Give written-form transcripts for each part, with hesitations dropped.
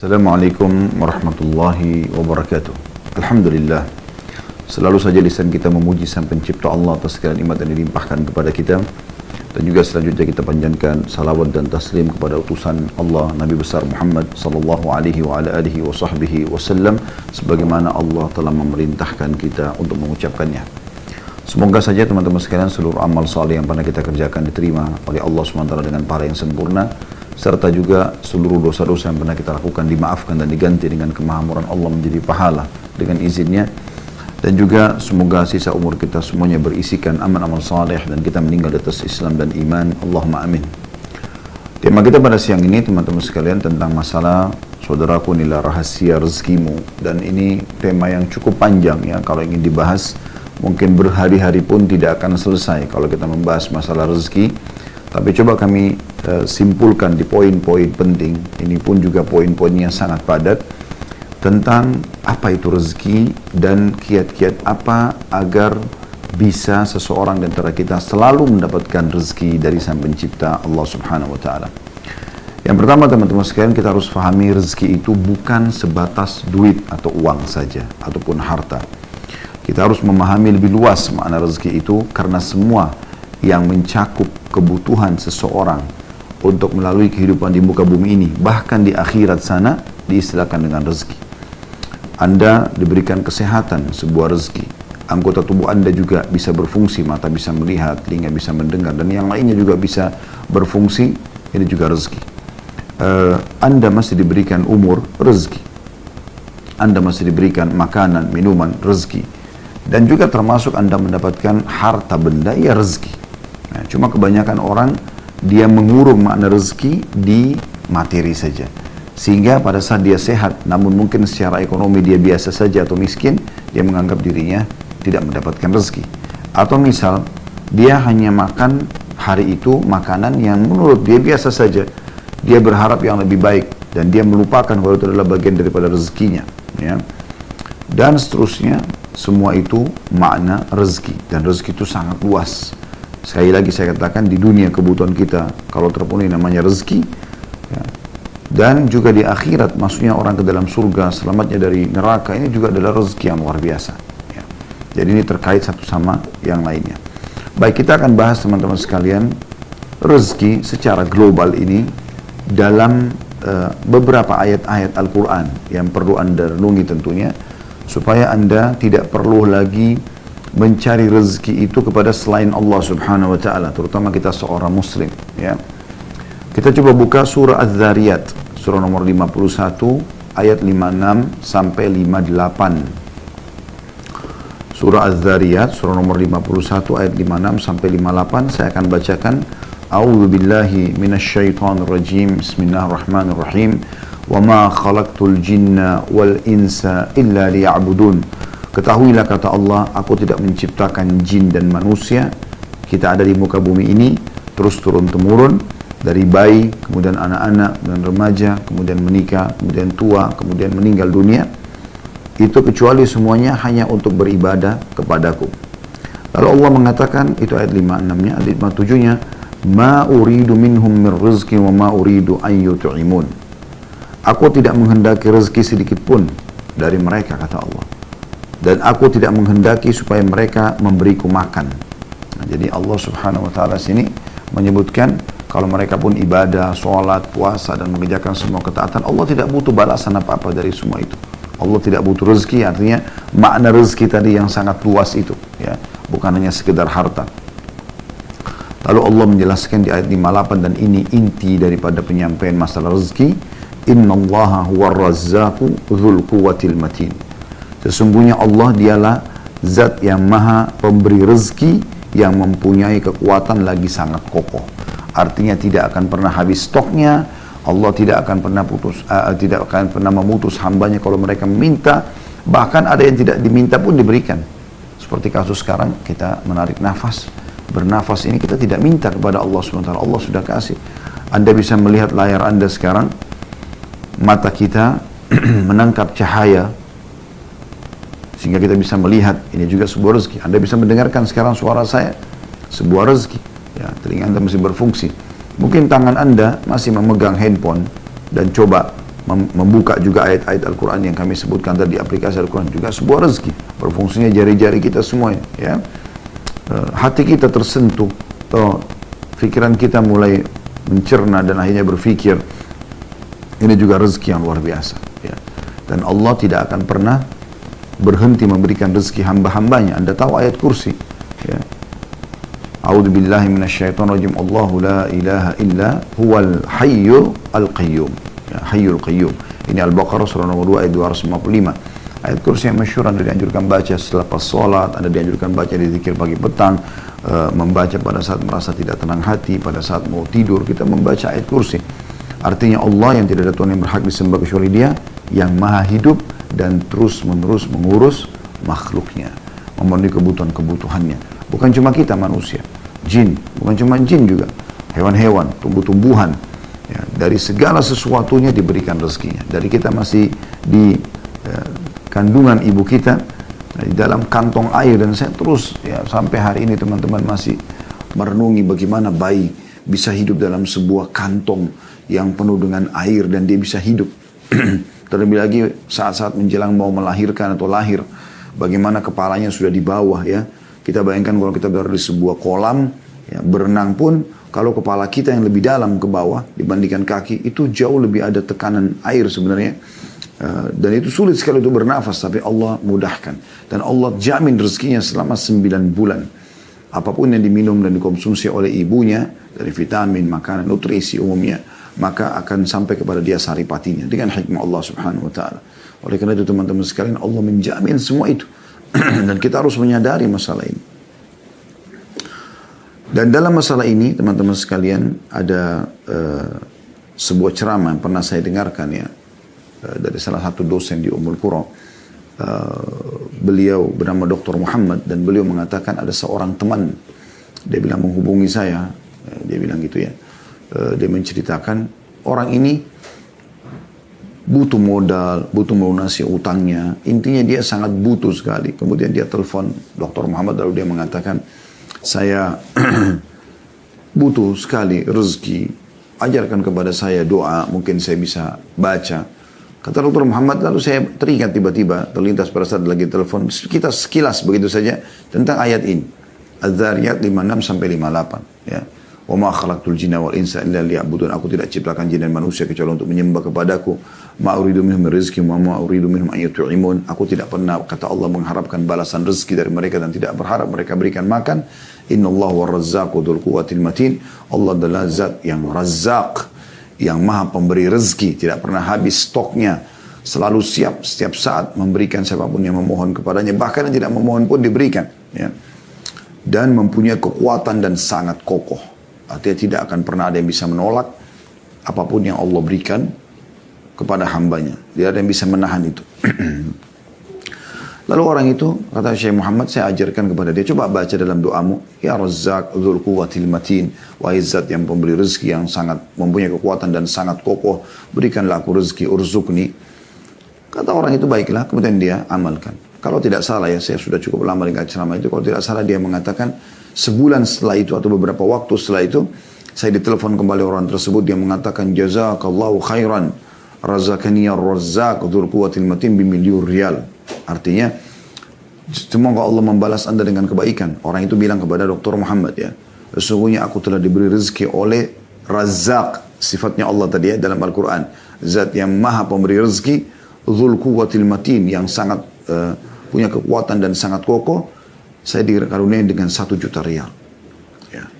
Assalamualaikum warahmatullahi wabarakatuh. Alhamdulillah, selalu saja lisan kita memuji Sang Pencipta Allah atas segala nikmat yang dilimpahkan kepada kita. Dan juga selanjutnya kita panjatkan salawat dan taslim kepada utusan Allah Nabi besar Muhammad sallallahu alaihi wa ala alihi wa sahbihi wasallam sebagaimana Allah telah memerintahkan kita untuk mengucapkannya. Semoga saja teman-teman sekalian seluruh amal saleh yang pernah kita kerjakan diterima oleh Allah SWT dengan pahala yang sempurna, serta juga seluruh dosa-dosa yang pernah kita lakukan dimaafkan dan diganti dengan kemahamuran Allah menjadi pahala dengan izinnya. Dan juga semoga sisa umur kita semuanya berisikan amal-amal saleh dan kita meninggal di atas Islam dan iman. Allahumma amin. Tema kita pada siang ini teman-teman sekalian tentang masalah saudaraku inilah rahasia rezekimu. Dan ini tema yang cukup panjang ya, kalau ingin dibahas mungkin berhari-hari pun tidak akan selesai kalau kita membahas masalah rezeki. Tapi coba kami simpulkan di poin-poin penting, ini pun juga poin-poinnya sangat padat, tentang apa itu rezeki dan kiat-kiat apa agar bisa seseorang di antara kita selalu mendapatkan rezeki dari Sang Pencipta Allah Subhanahu wa Ta'ala. Yang pertama teman-teman sekalian, kita harus pahami rezeki itu bukan sebatas duit atau uang saja ataupun harta. Kita harus memahami lebih luas makna rezeki itu, karena semua yang mencakup kebutuhan seseorang untuk melalui kehidupan di muka bumi ini, bahkan di akhirat sana, diistilahkan dengan rezeki. Anda diberikan kesehatan, sebuah rezeki. Anggota tubuh Anda juga bisa berfungsi, mata bisa melihat, telinga bisa mendengar, dan yang lainnya juga bisa berfungsi, ini juga rezeki. Anda masih diberikan umur, rezeki. Anda masih diberikan makanan, minuman, rezeki. Dan juga termasuk Anda mendapatkan harta benda, ya rezeki. Nah, cuma kebanyakan orang dia mengurung makna rezeki di materi saja, sehingga pada saat dia sehat namun mungkin secara ekonomi dia biasa saja atau miskin, dia menganggap dirinya tidak mendapatkan rezeki. Atau misal dia hanya makan hari itu makanan yang menurut dia biasa saja, dia berharap yang lebih baik dan dia melupakan kalau itu adalah bagian daripada rezekinya ya. Dan seterusnya, semua itu makna rezeki, dan rezeki itu sangat luas. Sekali lagi saya katakan, di dunia kebutuhan kita kalau terpenuhi namanya rezeki ya. Dan juga di akhirat, maksudnya orang ke dalam surga, selamatnya dari neraka, ini juga adalah rezeki yang luar biasa ya. Jadi ini terkait satu sama yang lainnya. Baik, kita akan bahas teman-teman sekalian rezeki secara global ini dalam beberapa ayat-ayat Al-Quran yang perlu Anda renungi tentunya, supaya Anda tidak perlu lagi mencari rezeki itu kepada selain Allah Subhanahu wa Ta'ala, terutama kita seorang muslim ya. Kita coba buka surah Az-Zariyat, surah nomor 51 ayat 56 sampai 58. Surah Az-Zariyat surah nomor 51 ayat 56 sampai 58. Saya akan bacakan. A'udzu billahi minasyaitonir rajim. Bismillahirrahmanirrahim. Wa ma khalaqtul jinna wal insa illa liya'budun. Ketahuilah, kata Allah, aku tidak menciptakan jin dan manusia. Kita ada di muka bumi ini terus turun-temurun, dari bayi, kemudian anak-anak, dan remaja, kemudian menikah, kemudian tua, kemudian meninggal dunia. Itu kecuali semuanya hanya untuk beribadah kepadaku. Lalu Allah mengatakan, itu ayat 56-nya, ayat 57-nya, ma uridu minhum min rizqi wa ma uridu an yut'imun. Aku tidak menghendaki rezeki sedikit pun dari mereka, kata Allah. Dan aku tidak menghendaki supaya mereka memberiku makan. Nah, jadi Allah Subhanahu wa Ta'ala sini menyebutkan kalau mereka pun ibadah, sholat, puasa dan mengerjakan semua ketaatan, Allah tidak butuh balasan apa-apa dari semua itu. Allah tidak butuh rezeki, artinya makna rezeki tadi yang sangat luas itu ya, bukan hanya sekedar harta. Lalu Allah menjelaskan di ayat 58, dan ini inti daripada penyampaian masalah rezeki. Innallaha huwar razzaqu dzul quwwatil matin. Sesungguhnya Allah dialah zat yang maha pemberi rezeki, yang mempunyai kekuatan lagi sangat kokoh. Artinya tidak akan pernah habis stoknya. Allah tidak akan pernah memutus hambanya kalau mereka meminta. Bahkan ada yang tidak diminta pun diberikan. Seperti kasus sekarang, kita menarik nafas, bernafas ini kita tidak minta kepada Allah SWT. Allah sudah kasih. Anda bisa melihat layar Anda sekarang, mata kita menangkap cahaya sehingga kita bisa melihat, ini juga sebuah rezeki. Anda bisa mendengarkan sekarang suara saya, sebuah rezeki ya, telinga Anda masih berfungsi. Mungkin tangan Anda masih memegang handphone dan coba membuka juga ayat-ayat Al-Quran yang kami sebutkan tadi, aplikasi Al-Quran juga sebuah rezeki. Berfungsinya jari-jari kita semua ya. Hati kita tersentuh, pikiran kita mulai mencerna dan akhirnya berpikir. Ini juga rezeki yang luar biasa ya. Dan Allah tidak akan pernah berhenti memberikan rezeki hamba-hambanya. Anda tahu ayat kursi ya. A'udzu billahi minasyaitonir rajim. Allahu la ilaha illa huwal hayyul qayyum. Ya, hayyul qayyum. Ini Al-Baqarah surah nomor 2 ayat 255. Ayat kursi yang masyhur Anda dianjurkan baca selepas sholat, Anda dianjurkan baca di zikir pagi petang, membaca pada saat merasa tidak tenang hati, pada saat mau tidur kita membaca ayat kursi. Artinya Allah yang tidak ada Tuhan yang berhak disembah kecuali Dia, yang maha hidup dan terus menerus mengurus makhluknya, memenuhi kebutuhan-kebutuhannya. Bukan cuma kita manusia, jin, bukan cuma jin juga, hewan-hewan, tumbuh-tumbuhan, ya, dari segala sesuatunya diberikan rezekinya. Dari kita masih di kandungan ibu kita, di dalam kantong air, dan saya terus ya sampai hari ini teman-teman masih merenungi bagaimana bayi bisa hidup dalam sebuah kantong yang penuh dengan air dan dia bisa hidup. Terlebih lagi saat-saat menjelang mau melahirkan atau lahir, bagaimana kepalanya sudah di bawah ya. Kita bayangkan kalau kita berada di sebuah kolam, ya, berenang pun kalau kepala kita yang lebih dalam ke bawah dibandingkan kaki, itu jauh lebih ada tekanan air sebenarnya. Dan itu sulit sekali untuk bernafas, tapi Allah mudahkan. Dan Allah jamin rezekinya selama 9 bulan. Apapun yang diminum dan dikonsumsi oleh ibunya, dari vitamin, makanan, nutrisi umumnya, maka akan sampai kepada dia saripatinya dengan hikmah Allah subhanahu wa ta'ala. Oleh karena itu teman-teman sekalian, Allah menjamin semua itu. Dan kita harus menyadari masalah ini. Dan dalam masalah ini teman-teman sekalian ada sebuah ceramah yang pernah saya dengarkan ya, dari salah satu dosen di Ummul Qura. Beliau bernama Dr. Muhammad, dan beliau mengatakan ada seorang teman, dia bilang menghubungi saya, dia bilang gitu ya, dia menceritakan orang ini butuh modal, butuh melunasi utangnya, intinya dia sangat butuh sekali. Kemudian dia telepon Dr. Muhammad, lalu dia mengatakan, saya butuh sekali rezeki, ajarkan kepada saya doa, mungkin saya bisa baca. Kata Dr. Muhammad, lalu saya teringat tiba-tiba, terlintas pada saat lagi telepon, kita sekilas begitu saja tentang ayat ini. Az-Zariyat 56-58 ya. Wa ma khalaqtul jinna wal insa illa liya'budun. Aku tidak ciptakan jin dan manusia kecuali untuk menyembah kepadaku. Ma uridu minhum rizqi wa ma uridu minhum an yut'imun. Aku tidak pernah, kata Allah, mengharapkan balasan rezeki dari mereka dan tidak berharap mereka berikan makan. Innallaha war-razzaqu dzul quwwatil matin. Allah adalah zat yang Razzaq, yang maha pemberi rezeki, tidak pernah habis stoknya, selalu siap setiap saat memberikan siapapun yang memohon kepadanya, bahkan yang tidak memohon pun diberikan ya. Dan mempunyai kekuatan dan sangat kokoh. Artinya tidak akan pernah ada yang bisa menolak apapun yang Allah berikan kepada hambanya. Tidak ada yang bisa menahan itu. Lalu orang itu, kata Syekh Muhammad, saya ajarkan kepada dia, coba baca dalam doamu, Ya Razzaq dzul quwwatil matin, wahai zat yang pemberi rezeki yang sangat mempunyai kekuatan dan sangat kokoh, berikanlah aku rezeki, urzukni. Kata orang itu, baiklah, kemudian dia amalkan. Kalau tidak salah ya, saya sudah cukup lama dengan ceramah itu, kalau tidak salah dia mengatakan, sebulan setelah itu atau beberapa waktu setelah itu, saya ditelepon kembali orang tersebut, dia mengatakan, Jazakallahu khairan, razaqani ar-razzaq dzul quwwatil matin bimilyar riyal. Artinya, semoga Allah membalas Anda dengan kebaikan. Orang itu bilang kepada Dr. Muhammad ya, sesungguhnya aku telah diberi rezeki oleh Razzaq, sifatnya Allah tadi ya dalam Al-Quran. Zat yang maha pemberi rezeki, dzul quwwatil matin, yang sangat punya kekuatan dan sangat kokoh. Saya dikaruniai dengan 1 juta riyal. Ya.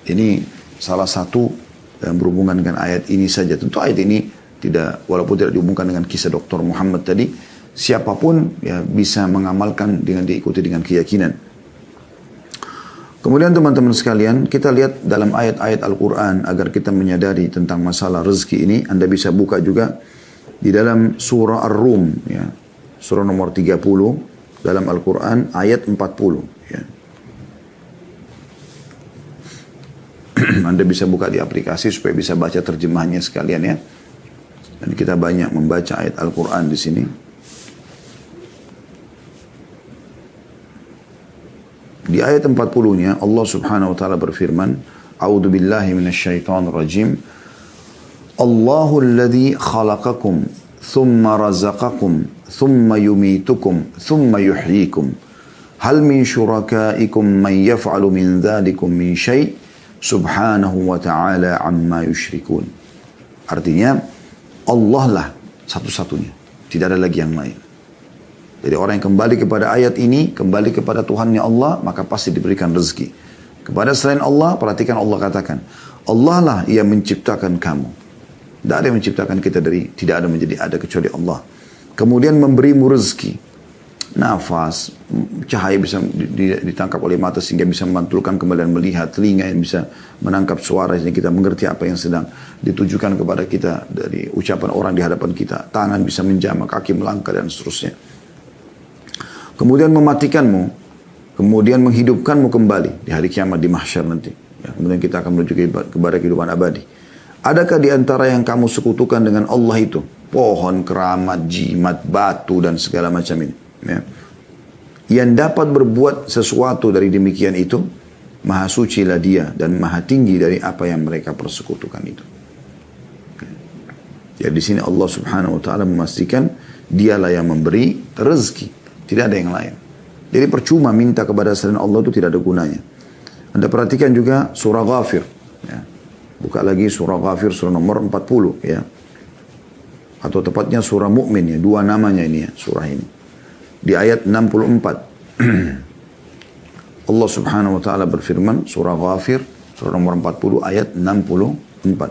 Ini salah satu yang berhubungan dengan ayat ini saja. Tentu ayat ini tidak, walaupun tidak dihubungkan dengan kisah Dr. Muhammad tadi, siapapun ya bisa mengamalkan dengan diikuti dengan keyakinan. Kemudian teman-teman sekalian, kita lihat dalam ayat-ayat Al-Quran agar kita menyadari tentang masalah rezeki ini. Anda bisa buka juga di dalam surah Ar-Rum ya, surah nomor 30 dalam Al-Quran ayat 40 ya. Anda bisa buka di aplikasi supaya bisa baca terjemahnya sekalian ya. Dan kita banyak membaca ayat Al-Quran di sini. Di ayat 40-nya Allah Subhanahu wa taala berfirman, A'udzu billahi minasyaitonir rajim. Allahul ladzi khalaqakum thumma razaqakum thumma yumitukum thumma yuhyikum. Hal min syurakaikum man yaf'alu min dzalikum min syai' subhanahu wa ta'ala amma yusyrikun. Artinya Allah lah satu-satunya, tidak ada lagi yang lain. Jadi orang yang kembali kepada ayat ini, kembali kepada Tuhannya Allah, maka pasti diberikan rezeki. Kepada selain Allah, perhatikan Allah katakan, Allah lah yang menciptakan kamu. Tidak ada yang menciptakan kita dari tidak ada menjadi ada kecuali Allah. Kemudian memberimu rezeki, nafas, cahaya bisa ditangkap oleh mata sehingga bisa memantulkan kembali dan melihat, telinga yang bisa menangkap suara sehingga kita mengerti apa yang sedang ditujukan kepada kita dari ucapan orang di hadapan kita, tangan bisa menjamah, kaki melangkah dan seterusnya. Kemudian mematikanmu, kemudian menghidupkanmu kembali di hari kiamat di mahsyar nanti. Ya, kemudian kita akan menuju kepada kehidupan abadi. Adakah di antara yang kamu sekutukan dengan Allah itu pohon, keramat, jimat, batu dan segala macam ini? Ya. Yang dapat berbuat sesuatu dari demikian itu, maha suci lah dia dan maha tinggi dari apa yang mereka persekutukan itu. Ya, di sini Allah Subhanahu wa taala memastikan dialah yang memberi rezeki, tidak ada yang lain. Jadi percuma minta kepada selain Allah itu tidak ada gunanya. Anda perhatikan juga surah Ghafir, ya. Buka lagi surah Ghafir, surah nomor 40, ya. Atau tepatnya surah Mu'min, ya. Dua namanya ini, ya, surah ini. Di ayat 64. Allah Subhanahu wa taala berfirman, surah Ghafir, surah nomor 40 ayat 64.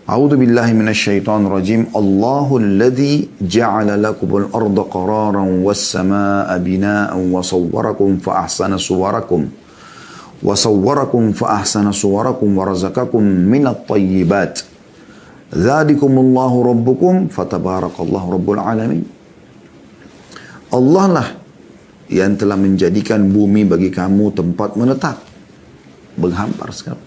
A'udzu billahi minasyaitonir rajim. Allahul ladzi ja'ala lakumul arda qararan was samaa'a binaa'an wa sawwarakum fa ahsana suwarakum. وصوركم فأحسن صوركم ورزقكم من الطيبات ذلكم الله ربكم فتبارك الله رب العالمين. Allah lah yang telah menjadikan bumi bagi kamu tempat menetap, menghampar sekali.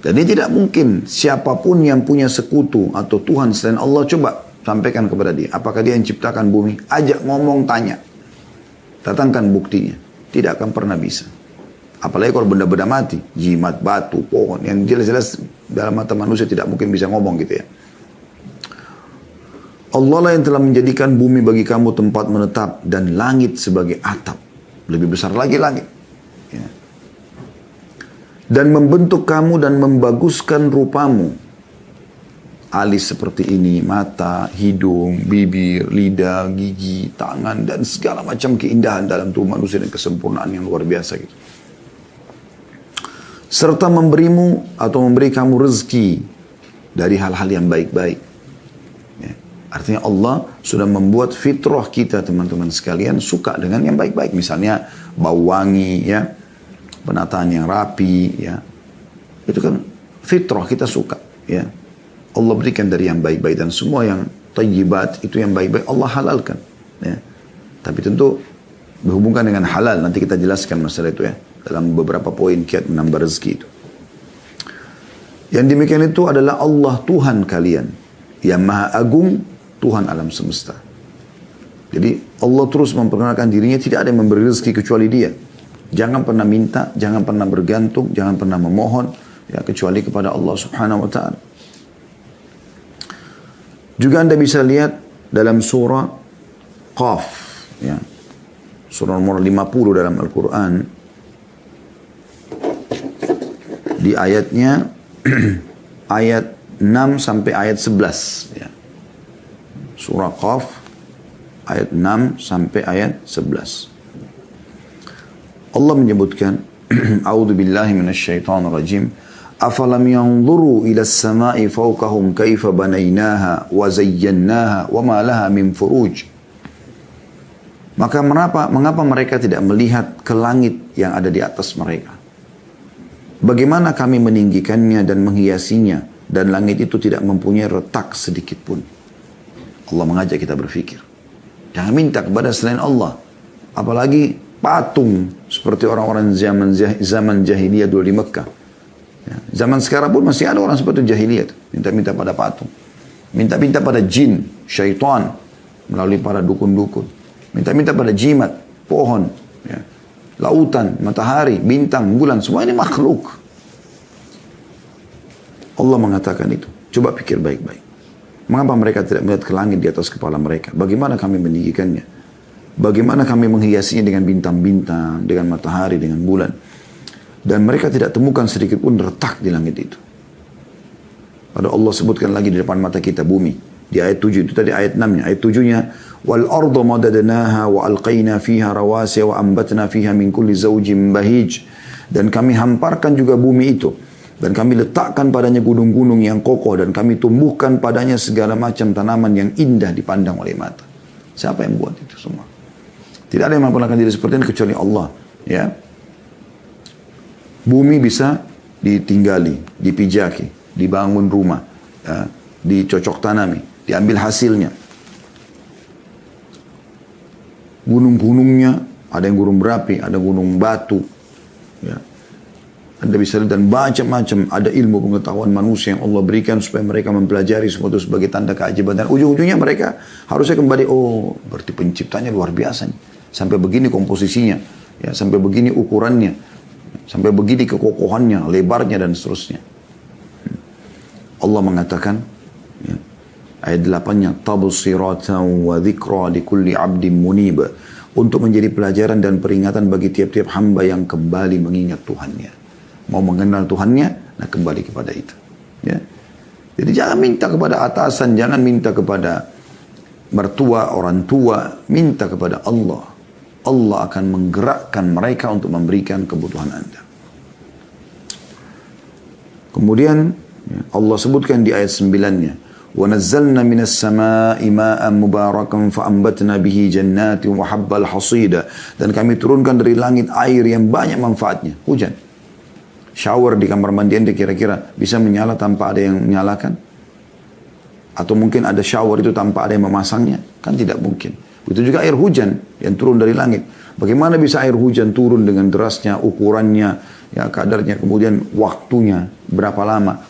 Jadi tidak mungkin siapapun yang punya sekutu atau Tuhan selain Allah, coba sampaikan kepada dia, apakah dia yang ciptakan bumi? Ajak ngomong, tanya, datangkan buktinya, tidak akan pernah bisa. Apalagi kalau benda-benda mati, jimat, batu, pohon, yang jelas-jelas dalam mata manusia tidak mungkin bisa ngomong gitu ya. Allah lah yang telah menjadikan bumi bagi kamu tempat menetap dan langit sebagai atap. Lebih besar lagi langit. Ya. Dan membentuk kamu dan membaguskan rupamu. Alis seperti ini, mata, hidung, bibir, lidah, gigi, tangan, dan segala macam keindahan dalam tubuh manusia dan kesempurnaan yang luar biasa gitu. Serta memberimu atau memberi kamu rezeki dari hal-hal yang baik-baik. Ya. Artinya Allah sudah membuat fitrah kita teman-teman sekalian suka dengan yang baik-baik. Misalnya bau wangi, ya, penataan yang rapi, ya, itu kan fitrah kita suka. Ya. Allah berikan dari yang baik-baik dan semua yang thayyibat itu yang baik-baik Allah halalkan. Ya. Tapi tentu berhubungan dengan halal, nanti kita jelaskan masalah itu ya. Dalam beberapa poin kiat menambah rezeki itu. Yang demikian itu adalah Allah Tuhan kalian. Yang Maha Agung, Tuhan alam semesta. Jadi Allah terus memperkenalkan dirinya, tidak ada yang memberi rezeki kecuali dia. Jangan pernah minta, jangan pernah bergantung, jangan pernah memohon, ya, kecuali kepada Allah Subhanahu wa ta'ala. Juga Anda bisa lihat dalam surah Qaf, ya. Surah nomor 50 dalam Al-Quran. Di ayatnya ayat 6 sampai ayat 11 ya. Surah Qaf ayat 6 sampai ayat 11. Allah menyebutkan A'udzu billahi minasyaitonir rajim. Afalam yanzuru ila as-sama'i fawqahum kaifa banaynaha wa zayyanaha wa ma laha min furuj. Maka mengapa mereka tidak melihat ke langit yang ada di atas mereka? Bagaimana kami meninggikannya dan menghiasinya, dan langit itu tidak mempunyai retak sedikit pun. Allah mengajak kita berpikir. Jangan minta kepada selain Allah. Apalagi patung seperti orang-orang zaman jahiliyah dulu di Mekah. Ya, zaman sekarang pun masih ada orang seperti jahiliyah. Minta-minta pada patung. Minta-minta pada jin, syaitan, melalui para dukun-dukun. Minta-minta pada jimat, pohon, ya, lautan, matahari, bintang, bulan, semua ini makhluk. Allah mengatakan itu. Coba pikir baik-baik. Mengapa mereka tidak melihat ke langit di atas kepala mereka? Bagaimana kami meninggikannya? Bagaimana kami menghiasinya dengan bintang-bintang, dengan matahari, dengan bulan. Dan mereka tidak temukan sedikit pun retak di langit itu. Pada Allah sebutkan lagi di depan mata kita bumi. Di ayat 7 itu tadi ayat 6-nya. Ayat 7-nya wal arda madadnaha wa alqaina fiha rawasiya wa ambatna fiha min kulli zawjin bahij. Dan kami hamparkan juga bumi itu. Dan kami letakkan padanya gunung-gunung yang kokoh. Dan kami tumbuhkan padanya segala macam tanaman yang indah dipandang oleh mata. Siapa yang buat itu semua? Tidak ada yang mampukan diri seperti ini kecuali Allah. Ya. Bumi bisa ditinggali, dipijaki, dibangun rumah, ya, dicocok tanami, diambil hasilnya. Gunung-gunungnya, ada yang gunung berapi, ada gunung batu. Ya. Anda bisa lihat dan macam-macam ada ilmu pengetahuan manusia yang Allah berikan supaya mereka mempelajari semua itu sebagai tanda keajaiban. Dan ujung-ujungnya mereka harusnya kembali, oh berarti penciptanya luar biasa nih. Sampai begini komposisinya, ya, sampai begini ukurannya, sampai begini kekokohannya, lebarnya dan seterusnya. Allah mengatakan, ya, ayat 8-nya, tabsiratan wa dzikra likulli 'abdin munib, untuk menjadi pelajaran dan peringatan bagi tiap-tiap hamba yang kembali mengingat Tuhannya. Mau mengenal Tuhannya, nah kembali kepada itu. Ya. Jadi jangan minta kepada atasan, jangan minta kepada mertua, orang tua, minta kepada Allah. Allah akan menggerakkan mereka untuk memberikan kebutuhan Anda. Kemudian Allah sebutkan di ayat 9-nya, وَنَزَّلْنَا مِنَ السَّمَاءِ مَاءً مُبَارَكًا فَأَنْبَتْنَا بِهِ جَنَّاتٍ وَحَبَّ الْحَصِيدَ. Dan kami turunkan dari langit air yang banyak manfaatnya, hujan. Shower di kamar mandi Anda kira-kira bisa menyala tanpa ada yang menyalakan? Atau mungkin ada shower itu tanpa ada yang memasangnya? Kan tidak mungkin. Begitu juga air hujan yang turun dari langit. Bagaimana bisa air hujan turun dengan derasnya, ukurannya, ya kadarnya, kemudian waktunya, berapa lama.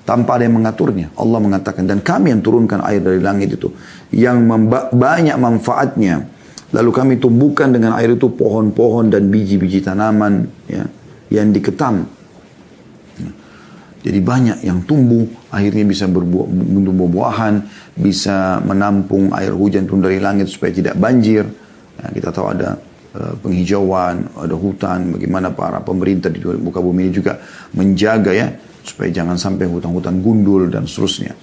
Tanpa ada yang mengaturnya. Allah mengatakan, dan kami yang turunkan air dari langit itu. Yang banyak manfaatnya. Lalu kami tumbuhkan dengan air itu pohon-pohon dan biji-biji tanaman, ya, yang diketam. Jadi banyak yang tumbuh, akhirnya bisa berbuah-buahan, bisa menampung air hujan turun dari langit supaya tidak banjir. Nah, kita tahu ada penghijauan, ada hutan, bagaimana para pemerintah di muka bumi ini juga menjaga, ya, supaya jangan sampai hutan-hutan gundul dan seterusnya.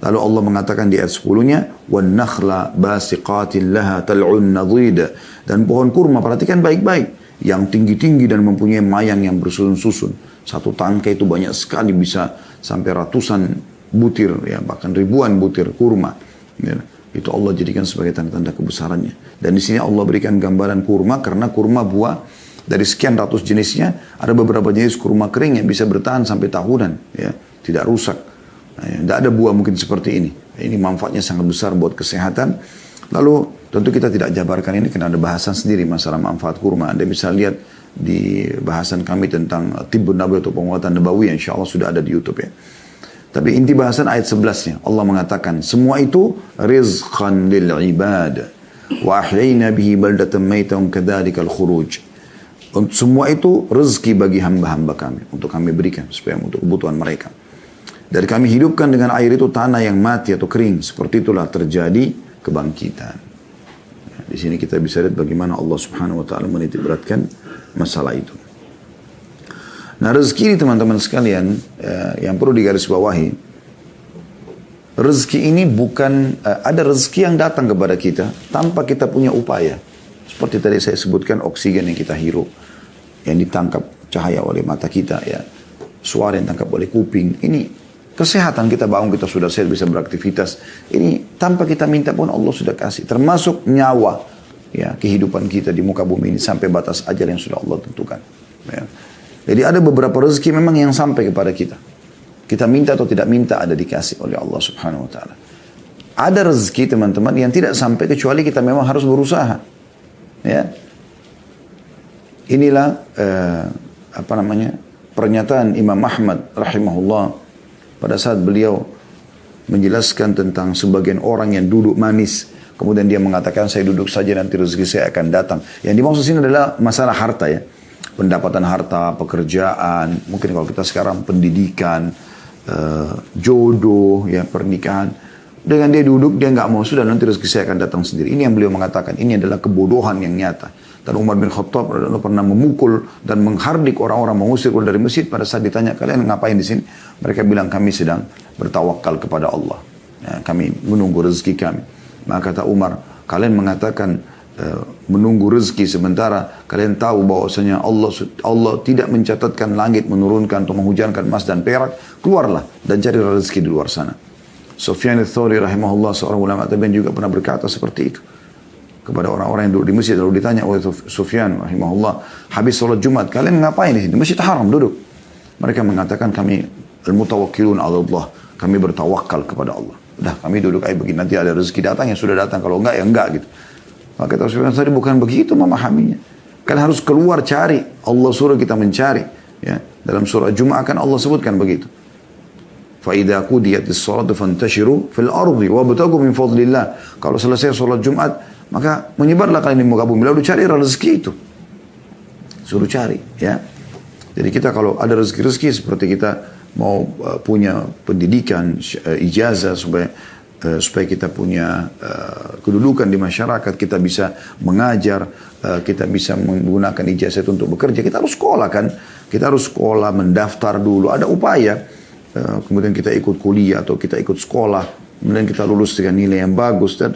Lalu Allah mengatakan di ayat 10-nya, وَالنَّخْلَ بَاسِقَاتٍ لَهَا تَلْعُنْ نَضِيدَ. Dan pohon kurma, perhatikan baik-baik, yang tinggi-tinggi dan mempunyai mayang yang bersusun-susun. Satu tangkai itu banyak sekali, bisa sampai ratusan butir, ya, bahkan ribuan butir kurma. Ya, itu Allah jadikan sebagai tanda-tanda kebesarannya. Dan di sini Allah berikan gambaran kurma karena kurma buah dari sekian ratus jenisnya, ada beberapa jenis kurma kering yang bisa bertahan sampai tahunan, ya, tidak rusak. Nah, ya, tidak ada buah mungkin seperti ini. Ini manfaatnya sangat besar buat kesehatan. Lalu tentu kita tidak jabarkan ini karena ada bahasan sendiri masalah manfaat kurma. Anda bisa lihat di bahasan kami tentang tibbun nabawi atau penguatan nabawi, insya Allah sudah ada di YouTube, ya. Tapi inti bahasan ayat 11-nya, Allah mengatakan semua itu rizqan lil ibad wa ahyayna bihi baldatan maytan kadzalikal khuruj. Semua itu rezeki bagi hamba-hamba kami untuk kami berikan supaya untuk kebutuhan mereka. Dan kami hidupkan dengan air itu tanah yang mati atau kering, seperti itulah terjadi kebangkitan. Nah, di sini kita bisa lihat bagaimana Allah Subhanahu wa taala menitik beratkan masalah itu. Nah, rezeki ini teman-teman sekalian, yang perlu digarisbawahi, rezeki ini bukan ada rezeki yang datang kepada kita tanpa kita punya upaya. Seperti tadi saya sebutkan, oksigen yang kita hirup, yang ditangkap cahaya oleh mata kita, ya, suara yang ditangkap oleh kuping. Ini kesehatan kita, bangun kita sudah sehat, bisa beraktivitas. Ini tanpa kita minta pun Allah sudah kasih. Termasuk nyawa, ya, kehidupan kita di muka bumi ini sampai batas ajal yang sudah Allah tentukan. Ya. Jadi ada beberapa rezeki memang yang sampai kepada kita. Kita minta atau tidak minta ada dikasih oleh Allah Subhanahu wa taala. Ada rezeki teman-teman yang tidak sampai kecuali kita memang harus berusaha. Ya. Inilah pernyataan Imam Ahmad rahimahullah pada saat beliau menjelaskan tentang sebagian orang yang duduk manis, kemudian dia mengatakan saya duduk saja nanti rezeki saya akan datang. Yang dimaksud sini adalah masalah harta, ya. Pendapatan harta, pekerjaan, mungkin kalau kita sekarang pendidikan, jodoh, ya pernikahan. Dengan dia duduk, dia nggak mau, sudah nanti rezeki saya akan datang sendiri. Ini yang beliau mengatakan, ini adalah kebodohan yang nyata. Dan Umar bin Khattab pernah memukul dan menghardik orang-orang, mengusir dari masjid. Pada saat ditanya, kalian ngapain di sini? Mereka bilang, kami sedang bertawakal kepada Allah. Ya, kami menunggu rezeki kami. Maka kata Umar, kalian mengatakan menunggu rezeki sementara kalian tahu bahwasanya Allah tidak mencatatkan langit menurunkan atau menghujankan emas dan perak, keluarlah dan cari rezeki di luar sana. Sufyan ats-Tsauri rahimahullah, seorang ulama tabi'in, juga pernah berkata seperti itu kepada orang-orang yang duduk di masjid. Lalu ditanya oleh Sufyan rahimahullah, habis sholat Jumat kalian ngapain di sini? Masjid Haram duduk. Mereka mengatakan, kami al-mutawakkilun 'ala Allah, kami bertawakal kepada Allah. Udah, kami duduk aja begini, nanti ada rezeki datang ya sudah datang, kalau enggak ya enggak gitu. Maka kata Sufyan tadi, bukan begitu memahaminya. Kan harus keluar cari. Allah suruh kita mencari. Ya. Dalam surah Jum'ah kan Allah sebutkan begitu. فَإِذَا قُضِيَتِ الصَّلَاةُ فَانْتَشِرُوا فِي الْأَرْضِ وَابْتَغُوا مِنْ فَضْلِ اللَّهِ. Kalau selesai sholat Jumat, maka menyebarlah kalian di muka bumi, lalu cari rezeki itu. Suruh cari. Ya. Jadi kita kalau ada rezeki-rezeki seperti kita mau punya pendidikan, ijazah supaya kita punya kedudukan di masyarakat, kita bisa mengajar, kita bisa menggunakan ijazah itu untuk bekerja, kita harus sekolah kan, kita harus sekolah, mendaftar dulu, ada upaya, kemudian kita ikut kuliah atau kita ikut sekolah, kemudian kita lulus dengan nilai yang bagus dan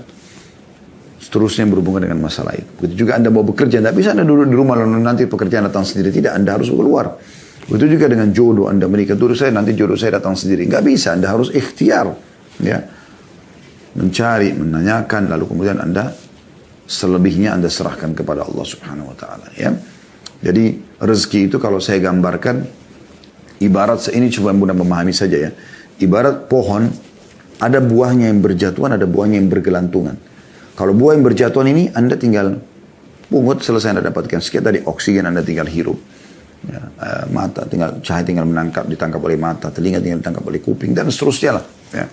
seterusnya berhubungan dengan masalah itu. Begitu juga Anda mau bekerja, tidak bisa Anda duduk di rumah lalu nanti pekerjaan datang sendiri, tidak, Anda harus keluar. Begitu juga dengan jodoh, Anda menikah, dulu saya nanti jodoh saya datang sendiri, nggak bisa, Anda harus ikhtiar, ya. Mencari, menanyakan, lalu kemudian Anda selebihnya Anda serahkan kepada Allah Subhanahu wa taala, ya. Jadi rezeki itu kalau saya gambarkan ibarat, ini coba mudah memahami saja ya. Ibarat pohon, ada buahnya yang berjatuhan, ada buahnya yang bergelantungan. Kalau buah yang berjatuhan ini Anda tinggal pungut, selesai Anda dapatkan sekian tadi oksigen, Anda tinggal hirup. Ya, mata tinggal cahaya tinggal ditangkap oleh mata, telinga tinggal ditangkap oleh kuping dan seterusnya lah, ya.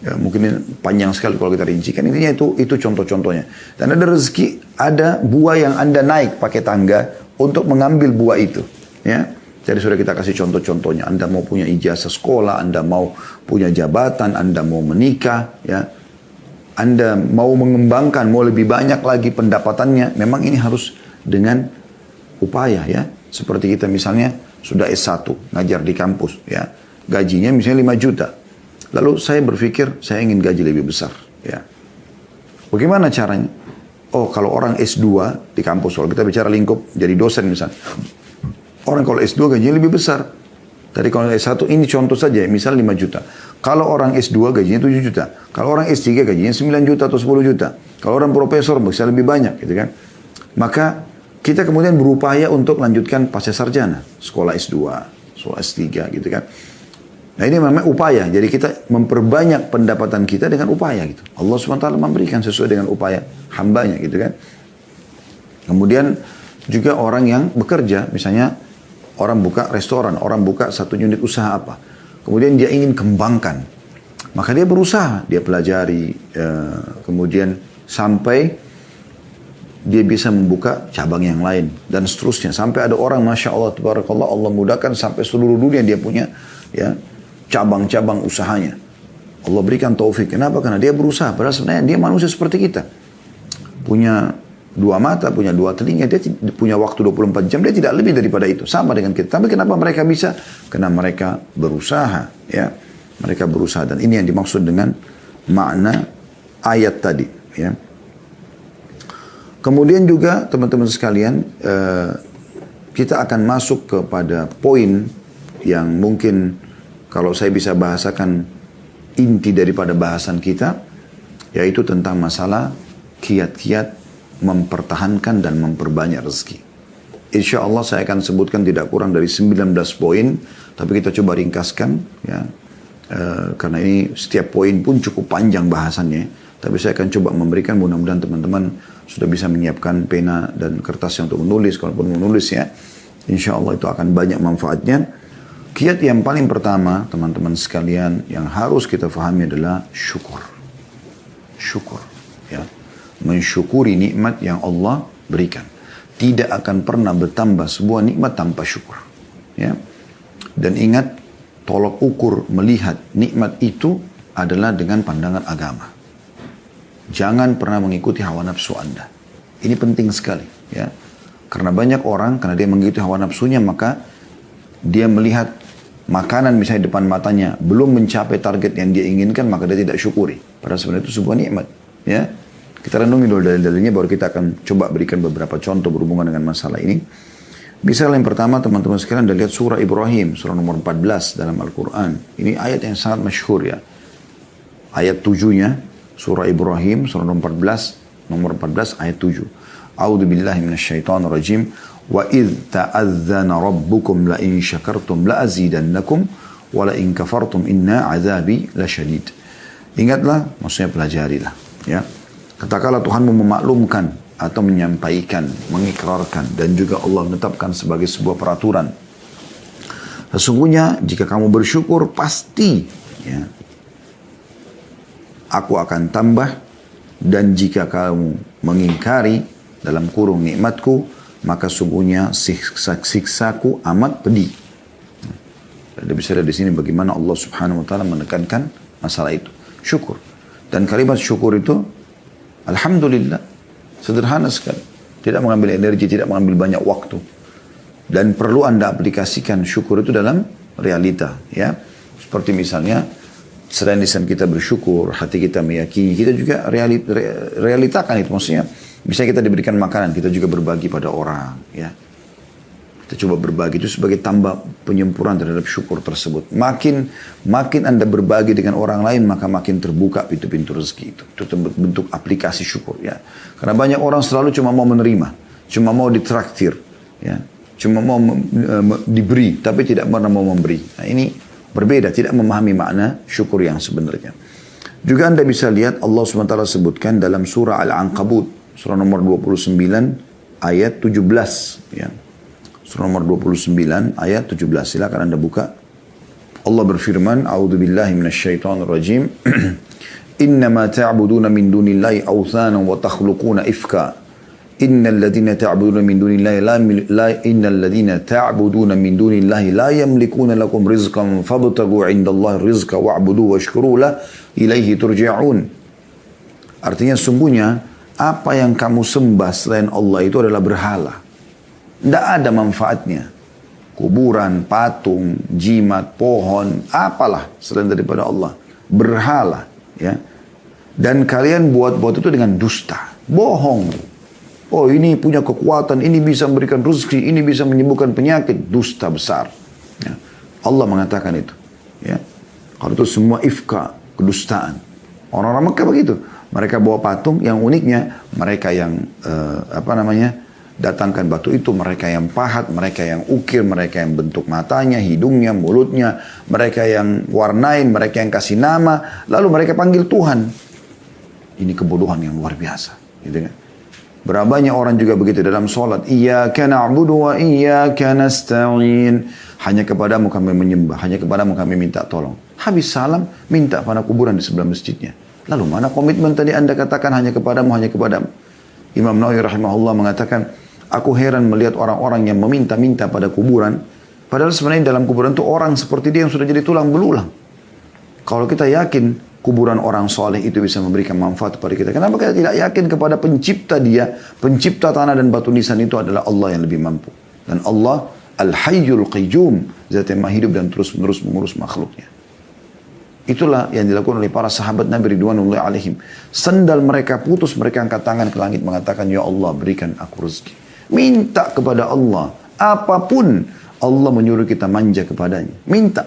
Ya, mungkin panjang sekali kalau kita rincikan. Intinya itu contoh-contohnya. Dan ada rezeki, ada buah yang Anda naik pakai tangga untuk mengambil buah itu. Ya, jadi sudah kita kasih contoh-contohnya. Anda mau punya ijazah sekolah, Anda mau punya jabatan, Anda mau menikah, ya, Anda mau mengembangkan, mau lebih banyak lagi pendapatannya. Memang ini harus dengan upaya, ya. Seperti kita misalnya sudah S1, ngajar di kampus, ya, gajinya misalnya 5 juta. Lalu saya berpikir, saya ingin gaji lebih besar. Ya. Bagaimana caranya? Oh, kalau orang S2 di kampus, kalau kita bicara lingkup, jadi dosen misalnya. Orang kalau S2 gajinya lebih besar. Tadi kalau S1, ini contoh saja, misal 5 juta. Kalau orang S2 gajinya 7 juta. Kalau orang S3 gajinya 9 juta atau 10 juta. Kalau orang profesor bisa lebih banyak, gitu kan. Maka kita kemudian berupaya untuk lanjutkan pasca sarjana. Sekolah S2, sekolah S3, gitu kan. Nah ini memang upaya, jadi kita memperbanyak pendapatan kita dengan upaya gitu. Allah SWT memberikan sesuai dengan upaya hambanya gitu kan. Kemudian juga orang yang bekerja, misalnya orang buka restoran, orang buka satu unit usaha apa. Kemudian dia ingin kembangkan, maka dia berusaha, dia pelajari, kemudian sampai dia bisa membuka cabang yang lain dan seterusnya. Sampai ada orang, Masya Allah, Tabarakallah, Allah mudahkan sampai seluruh dunia dia punya, ya, cabang-cabang usahanya. Allah berikan taufik. Kenapa? Karena dia berusaha. Padahal sebenarnya dia manusia seperti kita. Punya 2 mata, punya 2 telinga. Dia punya waktu 24 jam. Dia tidak lebih daripada itu. Sama dengan kita. Tapi kenapa mereka bisa? Karena mereka berusaha. Ya, mereka berusaha. Dan ini yang dimaksud dengan makna ayat tadi. Ya. Kemudian juga teman-teman sekalian, kita akan masuk kepada poin yang mungkin kalau saya bisa bahasakan inti daripada bahasan kita, yaitu tentang masalah kiat-kiat mempertahankan dan memperbanyak rezeki. Insya Allah saya akan sebutkan tidak kurang dari 19 poin, tapi kita coba ringkaskan, ya, karena ini setiap poin pun cukup panjang bahasannya. Tapi saya akan coba memberikan, mudah-mudahan teman-teman sudah bisa menyiapkan pena dan kertasnya untuk menulis, kalaupun menulis ya, insya Allah itu akan banyak manfaatnya. Kiat yang paling pertama, teman-teman sekalian, yang harus kita fahami adalah syukur. Syukur, ya. Mensyukuri nikmat yang Allah berikan. Tidak akan pernah bertambah sebuah nikmat tanpa syukur. Ya. Dan ingat, tolok ukur melihat nikmat itu adalah dengan pandangan agama. Jangan pernah mengikuti hawa nafsu Anda. Ini penting sekali, ya. Karena banyak orang, karena dia mengikuti hawa nafsunya, maka dia melihat makanan misalnya depan matanya belum mencapai target yang dia inginkan, maka dia tidak syukuri. Padahal sebenarnya itu sebuah nikmat, ya. Kita renungi dulu dalil-dalilnya, baru kita akan coba berikan beberapa contoh berhubungan dengan masalah ini. Misalnya yang pertama, teman-teman sekalian, Anda lihat surah Ibrahim, surah nomor 14 dalam Al-Quran. Ini ayat yang sangat masyhur, ya. Ayat 7-nya, surah Ibrahim, surah nomor 14 ayat 7. A'udzu billahi minasyaitonir rajim. Wa idh ta'adzana rabbukum la in syakartum la azidannakum wa la in kafartum inna 'adzabi lasyadid. Ingatlah, maksudnya pelajarilah, ya. Katakanlah Tuhanmu memaklumkan atau menyampaikan, mengikrarkan, dan juga Allah menetapkan sebagai sebuah peraturan. Sesungguhnya jika kamu bersyukur pasti, ya, aku akan tambah, dan jika kamu mengingkari dalam kurung nikmatku, maka sungguhnya siksaku amat pedih. Ada bisa lihat di sini bagaimana Allah Subhanahu wa taala menekankan masalah itu, syukur. Dan kalimat syukur itu alhamdulillah sederhana sekali. Tidak mengambil energi, tidak mengambil banyak waktu. Dan perlu Anda aplikasikan syukur itu dalam realita, ya. Seperti misalnya selain lisan kita bersyukur, hati kita meyakini, kita juga realitakan itu. Maksudnya, misalnya kita diberikan makanan, kita juga berbagi pada orang, ya. Kita coba berbagi, itu sebagai tambah penyempurnaan terhadap syukur tersebut. Makin Anda berbagi dengan orang lain, maka makin terbuka pintu-pintu rezeki itu. Itu bentuk aplikasi syukur, ya. Karena banyak orang selalu cuma mau menerima, cuma mau ditraktir, ya. Cuma mau diberi, tapi tidak pernah mau memberi. Nah, ini berbeda, tidak memahami makna syukur yang sebenarnya. Juga Anda bisa lihat Allah SWT sebutkan dalam surah Al-Ankabut, surah nomor 29 ayat 17, ya. Surah nomor 29 ayat 17. Silakan Anda buka. Allah berfirman, A'udzubillahi minasyaitonir rajim. Innama ta'buduna min dunillahi awthanan wa takhluquna ifka. Innal ladzina ta'buduna min dunillahi la yamlikuna lakum rizqan fabtagu 'indallahi rizqa wa'budu washkuru la ilaihi turja'un. Artinya sungguhnya apa yang kamu sembah selain Allah itu adalah berhala. Tidak ada manfaatnya. Kuburan, patung, jimat, pohon, apalah selain daripada Allah. Berhala, ya. Dan kalian buat-buat itu dengan dusta. Bohong. Oh, ini punya kekuatan, ini bisa memberikan rezeki, ini bisa menyembuhkan penyakit. Dusta besar, ya. Allah mengatakan itu, ya. Kalau itu semua ifka, kedustaan. Orang-orang Mekah begitu. Mereka bawa patung, yang uniknya mereka yang datangkan batu itu, mereka yang pahat, mereka yang ukir, mereka yang bentuk matanya, hidungnya, mulutnya, mereka yang warnain, mereka yang kasih nama, lalu mereka panggil Tuhan. Ini kebodohan yang luar biasa, gitu kan? Berapa banyak orang juga begitu dalam sholat. Iyyaka na'budu wa iyyaka nasta'in. Hanya kepadamu kami menyembah, hanya kepadamu kami minta tolong. Habis salam, minta pada kuburan di sebelah masjidnya. Lalu mana komitmen tadi Anda katakan hanya kepadamu, hanya kepadamu? Imam Nawawi rahimahullah mengatakan, aku heran melihat orang-orang yang meminta-minta pada kuburan, padahal sebenarnya dalam kuburan itu orang seperti dia yang sudah jadi tulang belulang. Kalau kita yakin kuburan orang soleh itu bisa memberikan manfaat kepada kita, kenapa kita tidak yakin kepada pencipta dia, pencipta tanah dan batu nisan itu adalah Allah yang lebih mampu. Dan Allah Al-Hayyul Qayyum, zat yang maha hidup dan terus-menerus mengurus makhluknya. Itulah yang dilakukan oleh para sahabat Nabi Ridwanullahi alaihim. Sendal mereka putus, mereka angkat tangan ke langit mengatakan, Ya Allah, berikan aku rezeki. Minta kepada Allah. Apapun Allah menyuruh kita manja kepadanya. Minta.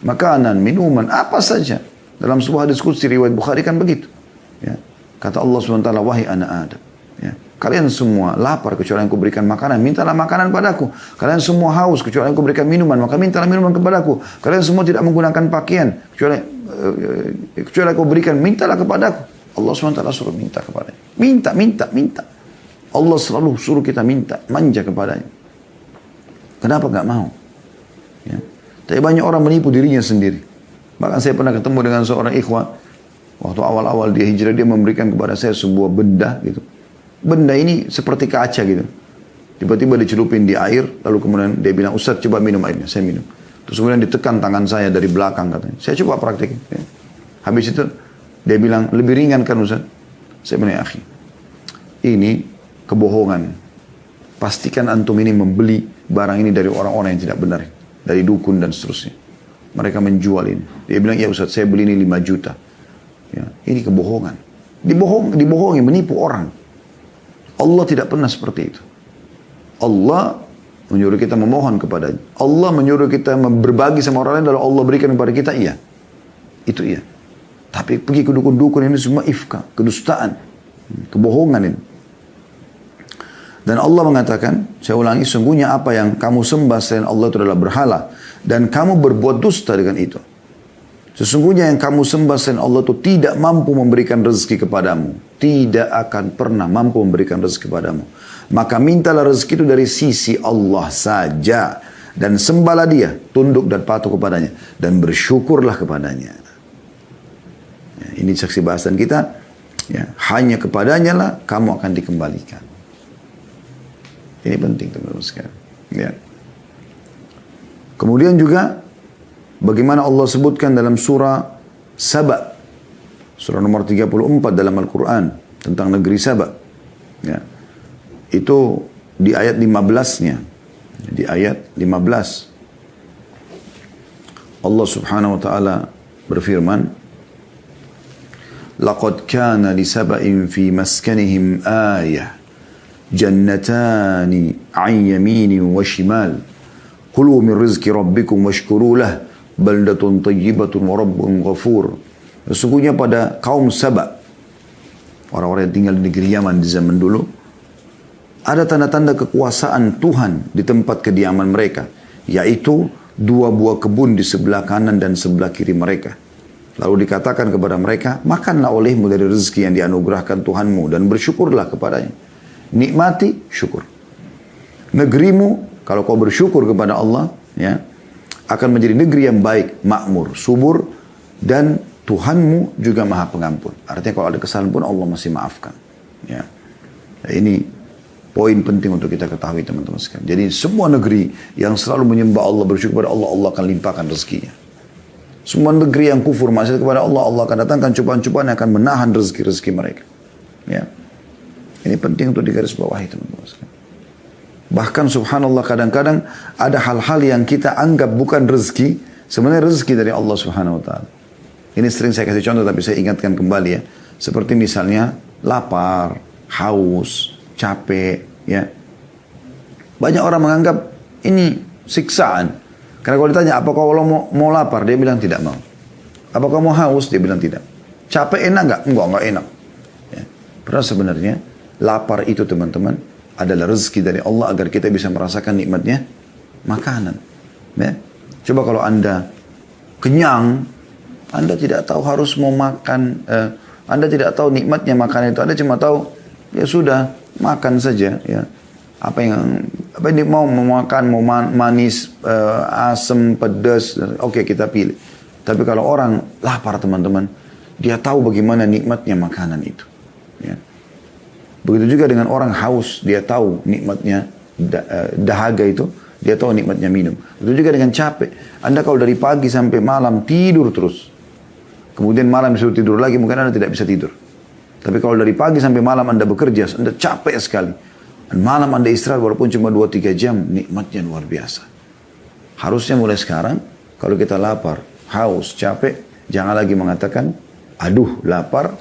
Makanan, minuman, apa saja. Dalam sebuah hadis qudsi riwayat Bukhari kan begitu. Ya. Kata Allah SWT, wahai anak Adam. Ya. Kalian semua lapar kecuali yang kuberikan makanan. Mintalah makanan padaku. Kalian semua haus kecuali yang kuberikan minuman. Maka mintalah minuman kepadaku. Kalian semua tidak menggunakan pakaian. Kecuali aku berikan. Mintalah kepadaku. Allah SWT suruh minta kepadanya. Minta, minta, minta. Allah selalu suruh kita minta, manja kepadanya. Kenapa nggak mau? Ya. Tapi banyak orang menipu dirinya sendiri. Bahkan saya pernah ketemu dengan seorang ikhwah. Waktu awal-awal dia hijrah, dia memberikan kepada saya sebuah benda gitu. Benda ini seperti kaca gitu. Tiba-tiba dicelupin di air, lalu kemudian dia bilang, Ustaz coba minum airnya. Saya minum. Terus kemudian ditekan tangan saya dari belakang katanya. Saya coba praktekin. Ya. Habis itu dia bilang, lebih ringan kan Ustaz? Saya bilang, ya akhi, ini kebohongan. Pastikan antum ini membeli barang ini dari orang-orang yang tidak benar. Dari dukun dan seterusnya. Mereka menjual ini. Dia bilang, ya Ustaz, saya beli ini 5 juta. Ya, ini kebohongan. Dibohongi, menipu orang. Allah tidak pernah seperti itu. Allah menyuruh kita memohon kepadanya. Allah menyuruh kita berbagi sama orang lain, lalu Allah berikan kepada kita, iya. Itu iya. Tapi pergi ke dukun-dukun ini semua ifka, kedustaan, kebohongan ini. Dan Allah mengatakan, saya ulangi, sungguhnya apa yang kamu sembah selain Allah itu adalah berhala. Dan kamu berbuat dusta dengan itu. Sesungguhnya yang kamu sembah selain Allah itu tidak mampu memberikan rezeki kepadamu. Tidak akan pernah mampu memberikan rezeki kepadamu. Maka mintalah rezeki itu dari sisi Allah saja. Dan sembahlah dia, tunduk dan patuh kepadanya. Dan bersyukurlah kepadanya. Ya, ini saksi bahasan kita. Ya, hanya kepadanya lah kamu akan dikembalikan. Ini penting teman-teman sekalian. Ya. Kemudian juga bagaimana Allah sebutkan dalam surah Saba, surah nomor 34 dalam Al-Quran tentang negeri Saba. Ya. Itu di ayat 15-nya. Di ayat 15. Allah Subhanahu wa taala berfirman, "Laqad kana li saba'in fi maskanihim ayah. Jannatani 'an yaminin wa shimal. Kulu min rizki rabbikum washkuru lah. Baldatun tayyibatun wa rabbun ghafur." Sesungguhnya pada kaum Saba, orang-orang yang tinggal di negeri Yaman di zaman dulu, ada tanda-tanda kekuasaan Tuhan di tempat kediaman mereka, yaitu 2 buah kebun di sebelah kanan dan sebelah kiri mereka. Lalu dikatakan kepada mereka, makanlah olehmu dari rezeki yang dianugerahkan Tuhanmu dan bersyukurlah kepadanya. Nikmati, syukur. Negerimu, kalau kau bersyukur kepada Allah, ya, akan menjadi negeri yang baik, makmur, subur, dan Tuhanmu juga maha pengampun. Artinya kalau ada kesalahan pun Allah masih maafkan. Ya. Nah, ini poin penting untuk kita ketahui teman-teman sekalian. Jadi semua negeri yang selalu menyembah Allah, bersyukur kepada Allah, Allah akan limpahkan rezekinya. Semua negeri yang kufur, maksiat kepada Allah, Allah akan datangkan cobaan-cobaan yang akan menahan rezeki-rezeki mereka. Ya. Ini penting untuk digarisbawahi teman-teman sekalian. Bahkan subhanallah kadang-kadang ada hal-hal yang kita anggap bukan rezeki, sebenarnya rezeki dari Allah Subhanahu wa taala. Ini sering saya kasih contoh tapi saya ingatkan kembali ya. Seperti misalnya lapar, haus, capek, ya. Banyak orang menganggap ini siksaan. Karena kalau ditanya apakah Allah mau lapar, dia bilang tidak mau. Apakah mau haus, dia bilang tidak. Capek enak enggak? Enggak enak. Ya. Padahal sebenarnya lapar itu teman-teman adalah rezeki dari Allah agar kita bisa merasakan nikmatnya makanan. Ya. Coba kalau Anda kenyang, Anda tidak tahu harus mau makan, Anda tidak tahu nikmatnya makanan itu. Anda cuma tahu, ya sudah, makan saja. Ya. Apa yang mau makan, mau manis, asam, pedas, oke kita pilih. Tapi kalau orang lapar teman-teman, dia tahu bagaimana nikmatnya makanan itu. Ya. Begitu juga dengan orang haus, dia tahu nikmatnya dahaga itu, dia tahu nikmatnya minum. Begitu juga dengan capek. Anda kalau dari pagi sampai malam tidur terus, kemudian malam disuruh tidur lagi, mungkin Anda tidak bisa tidur. Tapi kalau dari pagi sampai malam Anda bekerja, Anda capek sekali. Dan malam Anda istirahat walaupun cuma 2-3 jam, nikmatnya luar biasa. Harusnya mulai sekarang, kalau kita lapar, haus, capek, jangan lagi mengatakan, aduh lapar,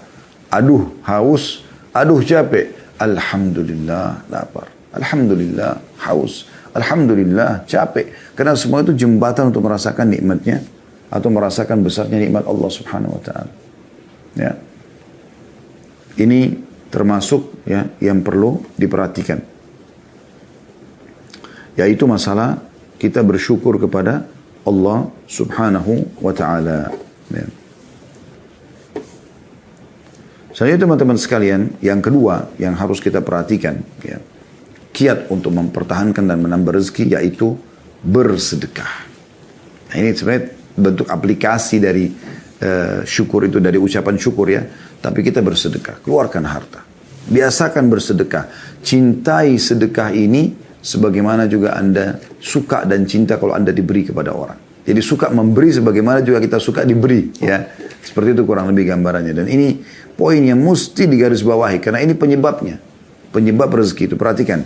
aduh haus, aduh capek. Alhamdulillah lapar. Alhamdulillah haus. Alhamdulillah capek. Karena semua itu jembatan untuk merasakan nikmatnya atau merasakan besarnya nikmat Allah Subhanahu wa taala. Ya. Ini termasuk ya yang perlu diperhatikan. Yaitu masalah kita bersyukur kepada Allah Subhanahu wa taala. Ya. Selanjutnya teman-teman sekalian, yang kedua yang harus kita perhatikan, ya, kiat untuk mempertahankan dan menambah rezeki yaitu bersedekah. Nah, ini sebenarnya bentuk aplikasi dari syukur itu, dari ucapan syukur ya. Tapi kita bersedekah, keluarkan harta. Biasakan bersedekah. Cintai sedekah ini sebagaimana juga Anda suka dan cinta kalau Anda diberi kepada orang. Jadi suka memberi sebagaimana juga kita suka diberi, ya. Seperti itu kurang lebih gambarannya. Dan ini poin yang mesti digarisbawahi karena ini penyebabnya. Penyebab rezeki itu, perhatikan.